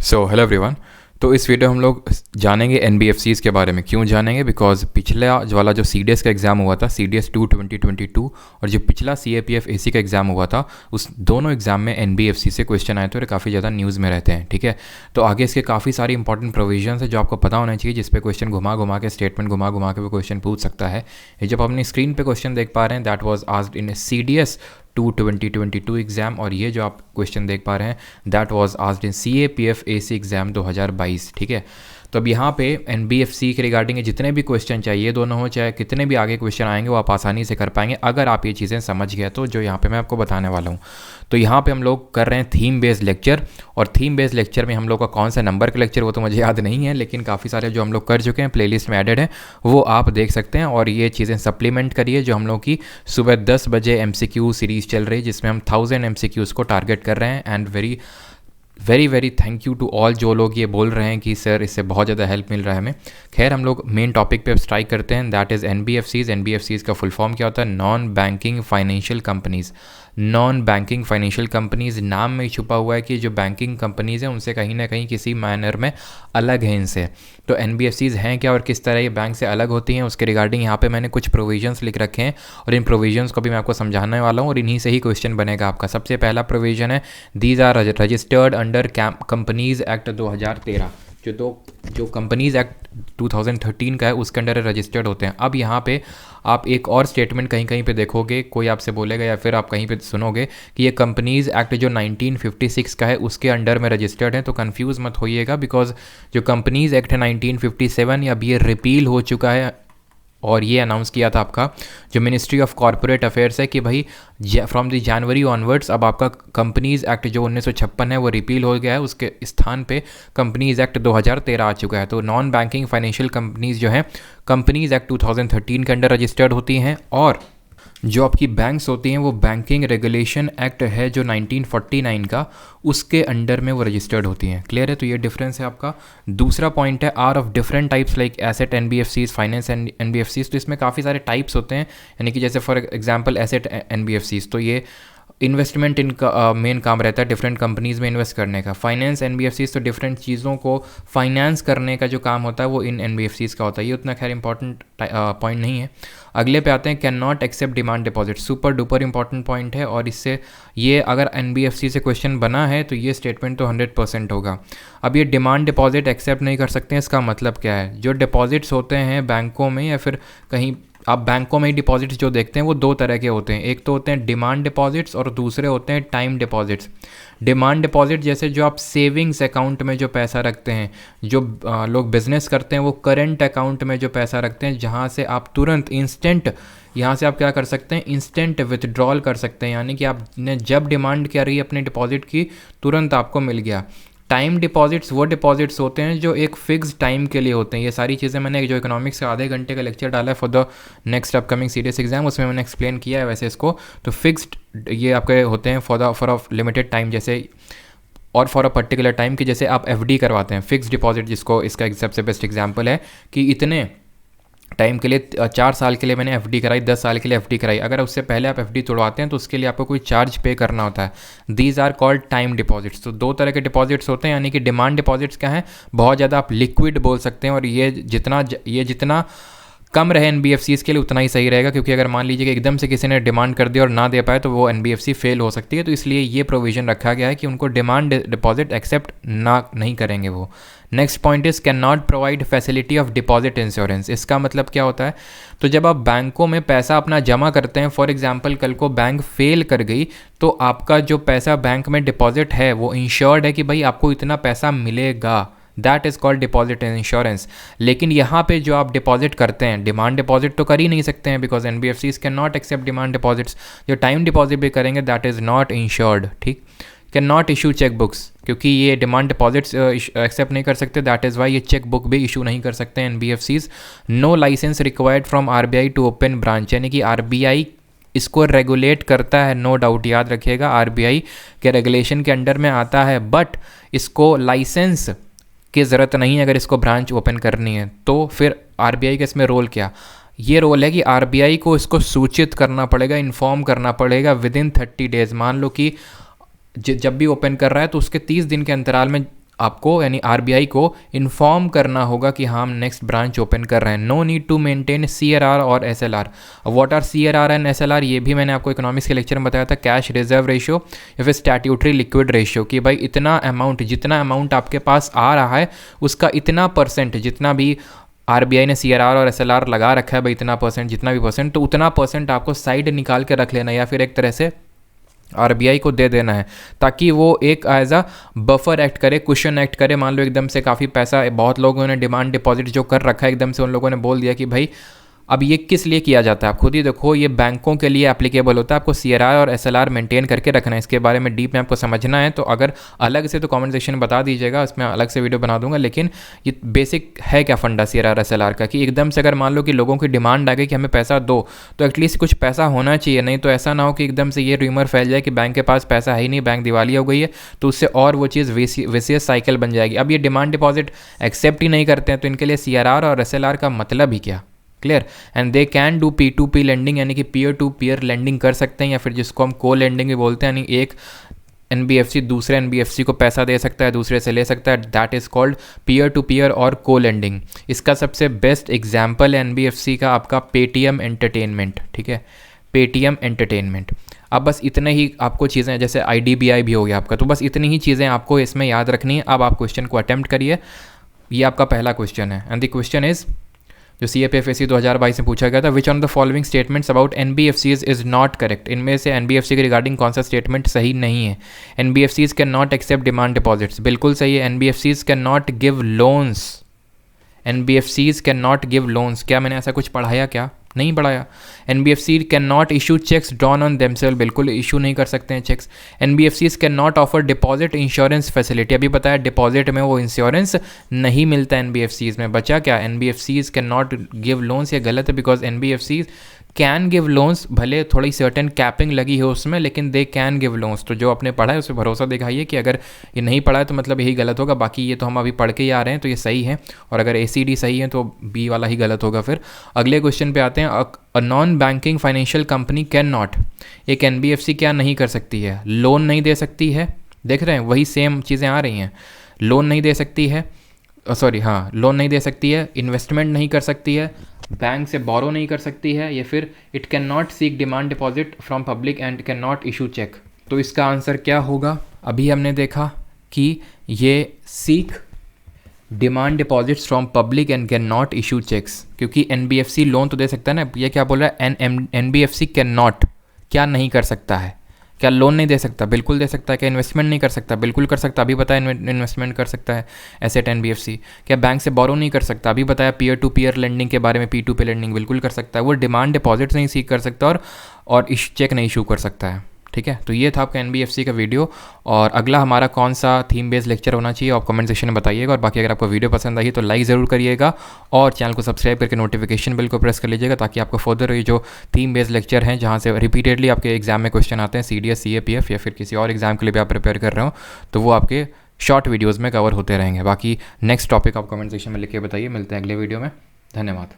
Hello everyone. तो इस video हम लोग जानेंगे एनबीएफसीज़ के बारे में। क्यों जानेंगे? बिकॉज पिछला वाला जो सीडीएस का एग्ज़ाम हुआ था, सीडीएस 2 2022, और जो पिछला सीएपीएफ एसी का एग्ज़ाम हुआ था, उस दोनों एग्ज़ाम में एनबीएफसी से क्वेश्चन आए थे और काफ़ी ज़्यादा न्यूज़ में रहते हैं। ठीक है, तो आगे इसके काफ़ी सारी इंपॉर्टेंट प्रोविजंस है जो आपको पता होना चाहिए, जिस पे क्वेश्चन घुमा घुमा के, स्टेटमेंट घुमा घुमा के वो क्वेश्चन पूछ सकता है। ये जब अपनी स्क्रीन पे क्वेश्चन देख पा रहे हैं, that was asked in CDS 2 2022 exam, और ये जो आप क्वेश्चन देख पा रहे हैं that was asked in CAPF AC exam 2022। ठीक है, तो अब यहाँ पे एनबीएफसी के रिगार्डिंग जितने भी क्वेश्चन चाहिए, दोनों हो चाहे कितने भी आगे क्वेश्चन आएंगे, वो आप आसानी से कर पाएंगे अगर आप ये चीज़ें समझ गए तो, जो यहाँ पे मैं आपको बताने वाला हूँ। तो यहाँ पे हम लोग कर रहे हैं थीम बेस्ड लेक्चर, और थीम बेस्ड लेक्चर में हम लोग का कौन सा नंबर का लेक्चर वो तो मुझे याद नहीं है, लेकिन काफ़ी सारे जो हम लोग कर चुके हैं प्लेलिस्ट में एडेड है, वो आप देख सकते हैं। और ये चीज़ें सप्लीमेंट करिए जो हम लोग की सुबह 10 बजे एमसीक्यू सीरीज़ चल रही है, जिसमें हम 1000 एमसीक्यूज़ को टारगेट कर रहे हैं। And very very thank you to all जो लोग ये बोल रहे हैं कि सर इससे बहुत ज़्यादा हेल्प मिल रहा है हमें। खैर, हम लोग मेन टॉपिक पे स्ट्राइक करते हैं, दैट इज़ एनबीएफसीज़। एनबीएफसीज़ का फुल फॉर्म क्या होता है? Non banking financial companies. Non banking financial companies नाम में ही छुपा हुआ है कि जो बैंकिंग कंपनीज़ हैं उनसे कहीं ना कहीं किसी मैनर में अलग है इनसे। तो एनबीएफसीज़ हैं क्या और किस तरह ये बैंक से अलग होती हैं, उसके रिगार्डिंग यहाँ पे मैंने कुछ प्रोविजंस लिख रखे हैं, और इन प्रोविजंस को भी मैं आपको समझाने वाला हूँ, और इन्हीं से ही क्वेश्चन बनेगा आपका। सबसे पहला प्रोविजन है, these are registered under companies act 2013। जो कंपनीज एक्ट 2013 का है उसके अंडर रजिस्टर्ड होते हैं। अब यहाँ पे आप एक और स्टेटमेंट कहीं कहीं पे देखोगे, कोई आपसे बोलेगा या फिर आप कहीं पे सुनोगे कि ये कंपनीज एक्ट जो 1956 का है उसके अंडर में रजिस्टर्ड है, तो कंफ्यूज मत होइएगा, बिकॉज जो कंपनीज एक्ट है 1957 अब ये रिपील हो चुका है, और ये अनाउंस किया था आपका जो मिनिस्ट्री ऑफ कॉरपोरेट अफेयर्स है कि भाई फ्रॉम द जनवरी ऑनवर्ड्स अब आपका कंपनीज एक्ट जो 1956 है वो रिपील हो गया है, उसके स्थान पे कंपनीज एक्ट 2013 आ चुका है। तो नॉन बैंकिंग फाइनेंशियल कंपनीज जो हैं कंपनीज एक्ट 2013 के अंडर रजिस्टर्ड होती हैं, और जो आपकी बैंक्स होती हैं वो बैंकिंग रेगुलेशन एक्ट है जो 1949 का, उसके अंडर में वो रजिस्टर्ड होती हैं। क्लियर है? तो ये डिफरेंस है आपका। दूसरा पॉइंट है, are of different types like asset NBFCs, finance NBFCs. तो इसमें काफ़ी सारे टाइप्स होते हैं, यानी कि जैसे फॉर एग्जांपल एसेट एनबीएफसीज, तो ये इन्वेस्टमेंट इनका मेन काम रहता है डिफरेंट कंपनीज़ में इन्वेस्ट करने का। फाइनेंस एनबीएफसीज तो डिफरेंट चीज़ों को फाइनेंस करने का जो काम होता है वो इन एनबीएफसीज का होता है। ये उतना खैर इंपॉर्टेंट पॉइंट नहीं है। अगले पे आते हैं, can not accept demand deposit. Super duper important point है, और इससे ये अगर एनबीएफसी से क्वेश्चन बना है तो ये स्टेटमेंट तो 100% होगा। अब ये डिमांड डिपॉजिट एक्सेप्ट नहीं कर सकते हैं, इसका मतलब क्या है? जो डिपॉजिट्स होते हैं बैंकों में या फिर कहीं आप बैंकों में ही डिपॉजिट्स जो देखते हैं वो दो तरह के होते हैं। एक तो होते हैं डिमांड डिपॉजिट्स और दूसरे होते हैं टाइम डिपॉजिट्स। डिमांड डिपॉजिट जैसे जो आप सेविंग्स अकाउंट में जो पैसा रखते हैं, जो लोग बिजनेस करते हैं वो करंट अकाउंट में जो पैसा रखते हैं, जहाँ से आप तुरंत इंस्टेंट यहाँ से आप क्या कर सकते हैं, इंस्टेंट विथड्रॉल कर सकते हैं, यानी कि आपने जब डिमांड करी अपने डिपॉजिट की तुरंत आपको मिल गया। टाइम डिपॉजिट्स वो डिपॉजिट्स होते हैं जो एक फिक्स टाइम के लिए होते हैं। ये सारी चीज़ें मैंने जो इकोनॉमिक्स का आधे घंटे का लेक्चर डाला है for the next upcoming CDS exam, उसमें मैंने एक्सप्लेन किया है वैसे इसको। तो फिक्स्ड ये आपके होते हैं फॉर अ लिमिटेड टाइम, जैसे और फॉर अ पर्टिकुलर टाइम, कि जैसे आप एफडी करवाते हैं, फिक्स डिपॉजिट, जिसको इसका सबसे बेस्ट एग्जाम्पल है कि इतने टाइम के लिए 4 साल के लिए मैंने एफडी कराई, 10 साल के लिए एफडी कराई। अगर उससे पहले आप एफडी तोड़वाते हैं तो उसके लिए आपको कोई चार्ज पे करना होता है। These are called time deposits. तो दो तरह के डिपॉजिट्स होते हैं, यानी कि डिमांड डिपॉजिट्स क्या है, बहुत ज़्यादा आप लिक्विड बोल सकते हैं, और ये जितना कम रहे एनबीएफसीज़ के लिए उतना ही सही रहेगा, क्योंकि अगर मान लीजिए कि एकदम से किसी ने डिमांड कर दिया और ना दे पाए तो वो एनबीएफसी फेल हो सकती है। तो इसलिए ये प्रोविज़न रखा गया है कि उनको डिमांड डिपॉजिट एक्सेप्ट नहीं करेंगे वो। Next point is can not provide facility of deposit insurance. इसका मतलब क्या होता है? तो जब आप बैंकों में पैसा अपना जमा करते हैं, फॉर एग्जांपल कल को बैंक फेल कर गई, तो आपका जो पैसा बैंक में डिपॉजिट है वो इंश्योर्ड है कि भाई आपको इतना पैसा मिलेगा। That is called deposit insurance. लेकिन यहाँ पे जो आप डिपॉजिट करते हैं, डिमांड डिपॉजिट तो कर ही नहीं सकते हैं, because NBFCs can not accept demand deposits. जो टाइम डिपॉजिट भी करेंगे दैट इज़ नॉट इंश्योर्ड। ठीक, can not issue cheque books, क्योंकि ये डिमांड डिपॉजिट्स एक्सेप्ट नहीं कर सकते, दैट इज़ वाई ये चेक बुक भी इशू नहीं कर सकते NBFCs. No licence required from RBI to open branch, यानी कि आरबीआई इसको रेगुलेट करता है, नो डाउट, याद रखिएगा आरबीआई के रेगुलेशन के अंडर में आता है, बट इसको लाइसेंस की ज़रूरत नहीं है अगर इसको ब्रांच ओपन करनी है। तो फिर आरबीआई का इसमें रोल क्या? ये रोल है कि आरबीआई को इसको सूचित करना पड़ेगा, इन्फॉर्म करना पड़ेगा विद इन 30 डेज़। मान लो कि जब भी ओपन कर रहा है तो उसके 30 दिन के अंतराल में आपको यानी आरबीआई को इन्फॉर्म करना होगा कि हाँ हम नेक्स्ट ब्रांच ओपन कर रहे हैं। No need to maintain CRR और SLR. What are CRR and SLR, ये भी मैंने आपको इकोनॉमिक्स के लेक्चर में बताया था। कैश रिजर्व रेशियो या फिर स्टैट्यूटरी लिक्विड रेशियो, कि भाई इतना अमाउंट, जितना अमाउंट आपके पास आ रहा है उसका इतना परसेंट, जितना भी आरबीआई ने सीआरआर और एसएलआर लगा रखा है भाई इतना परसेंट, जितना भी परसेंट, तो उतना परसेंट आपको साइड निकाल के रख लेना, या फिर एक तरह से आरबीआई को दे देना है, ताकि वो एक एज अ बफर एक्ट करे, कुशन एक्ट करे। मान लो एकदम से काफ़ी पैसा, बहुत लोगों ने डिमांड डिपॉजिट जो कर रखा है, एकदम से उन लोगों ने बोल दिया कि भाई अब ये किस लिए किया जाता है, आप खुद ही देखो, ये बैंकों के लिए एप्लीकेबल होता है। आपको सीआरआर और एसएलआर मेंटेन करके रखना है। इसके बारे में डीप में आपको समझना है तो अगर अलग से तो कमेंट सेक्शन में बता दीजिएगा, इसमें अलग से वीडियो बना दूंगा। लेकिन ये बेसिक है क्या फंडा सीआरआर एसएलआर का, कि एकदम से अगर मान लो कि लोगों की डिमांड आ गई कि हमें पैसा दो, तो एटलीस्ट कुछ पैसा होना चाहिए। नहीं तो ऐसा ना हो कि एकदम से ये रूमर फैल जाए कि बैंक के पास पैसा है ही नहीं, बैंक दिवालिया हो गई है, तो उससे और वो चीज़ विशियस साइकिल बन जाएगी। अब ये डिमांड डिपॉजिट एक्सेप्ट ही नहीं करते हैं, तो इनके लिए सीआरआर और एसएलआर का मतलब ही क्या, clear. And they can do P2P lending, यानी कि पीयर टू पीयर लेंडिंग कर सकते हैं, या फिर जिसको हम को लेंडिंग भी बोलते हैं, यानी एक एनबीएफसी दूसरे एनबीएफसी को पैसा दे सकता है, दूसरे से ले सकता है। That is called peer to peer और को लेंडिंग। इसका सबसे बेस्ट एग्जाम्पल है एनबीएफसी का आपका पेटीएम एंटरटेनमेंट, ठीक है, पेटीएम एंटरटेनमेंट। अब बस इतने ही आपको चीज़ें, जैसे आईडीबीआई भी हो गया आपका, तो बस इतनी ही चीज़ें आपको इसमें याद रखनी है। अब आप क्वेश्चन को अटेम्प्ट करिए। ये आपका पहला क्वेश्चन है, एंड द क्वेश्चन इज़, जो CAPFAC 2022 में पूछा गया था, which on the following statements about NBFCs is not correct. इनमें से NBFC के रिगार्डिंग कौन सा स्टेटमेंट सही नहीं है। NBFCs can not accept demand deposits, बिल्कुल सही है। NBFCs can not give loans, NBFCs can not give loans. क्या मैंने ऐसा कुछ पढ़ाया क्या? नहीं पढ़ाया। NBFC can not issue cheques drawn on themselves, बिल्कुल इशू नहीं कर सकते हैं cheques. NBFCs can not offer deposit insurance facility, अभी बताया डिपॉजिट में वो इंश्योरेंस नहीं मिलता NBFCs में। बचा क्या? NBFCs can not give loans, ये गलत है, because NBFCs can give loans, भले थोड़ी सर्टेन कैपिंग लगी है उसमें, लेकिन दे कैन गिव लोन्स। तो जो आपने पढ़ा है उस पर भरोसा दिखाइए, कि अगर ये नहीं पढ़ा है तो मतलब यही गलत होगा, बाकी ये तो हम अभी पढ़ के ही आ रहे हैं तो ये सही है, और अगर ACD सही है तो B वाला ही गलत होगा। फिर अगले क्वेश्चन पे आते हैं। A non banking financial company can not, एक NBFC क्या नहीं कर सकती है? लोन नहीं दे सकती है, देख रहे हैं वही सेम चीज़ें आ रही हैं। लोन नहीं दे सकती है, लोन नहीं दे सकती है, इन्वेस्टमेंट नहीं कर सकती है, बैंक से बोरो नहीं कर सकती है, या फिर it can not seek demand deposit from public and can not issue cheque. तो इसका आंसर क्या होगा? अभी हमने देखा कि ये seek demand deposits from public and can not issue cheques, क्योंकि NBFC लोन तो दे सकता है ना। ये क्या बोल रहा है? NBFC कैन नॉट, क्या नहीं कर सकता है? क्या लोन नहीं दे सकता? बिल्कुल दे सकता है। क्या इन्वेस्टमेंट नहीं कर सकता? बिल्कुल कर सकता, अभी बताया इन्वेस्टमेंट कर सकता है एसेट NBFC। क्या बैंक से बोरो नहीं कर सकता? अभी बताया पीयर टू पीयर लेंडिंग के बारे में, P2P लेंडिंग बिल्कुल कर सकता है। वो डिमांड डिपॉजिट्स नहीं सीख कर सकता और चेक नहीं इशू कर सकता है, ठीक है। तो ये था आपका NBFC का वीडियो, और अगला हमारा कौन सा थीम बेस्ड लेक्चर होना चाहिए आप कमेंट सेक्शन में बताइएगा। और बाकी अगर आपको वीडियो पसंद आई तो लाइक ज़रूर करिएगा, और चैनल को सब्सक्राइब करके नोटिफिकेशन बिल को प्रेस कर लीजिएगा, ताकि आपको फर्दर ये जो थीम बेस्ड लेक्चर हैं, जहाँ से रिपीटेडली आपके एग्जाम में क्वेश्चन आते हैं, CDS CAPF या फिर किसी और एग्जाम के लिए भी आप प्रिपेयर कर रहे हो, तो वो आपके शॉर्ट वीडियोज़ में कवर होते रहेंगे। बाकी नेक्स्ट टॉपिक आप कमेंट सेक्शन में लिख के बताइए। मिलते हैं अगले वीडियो में। धन्यवाद।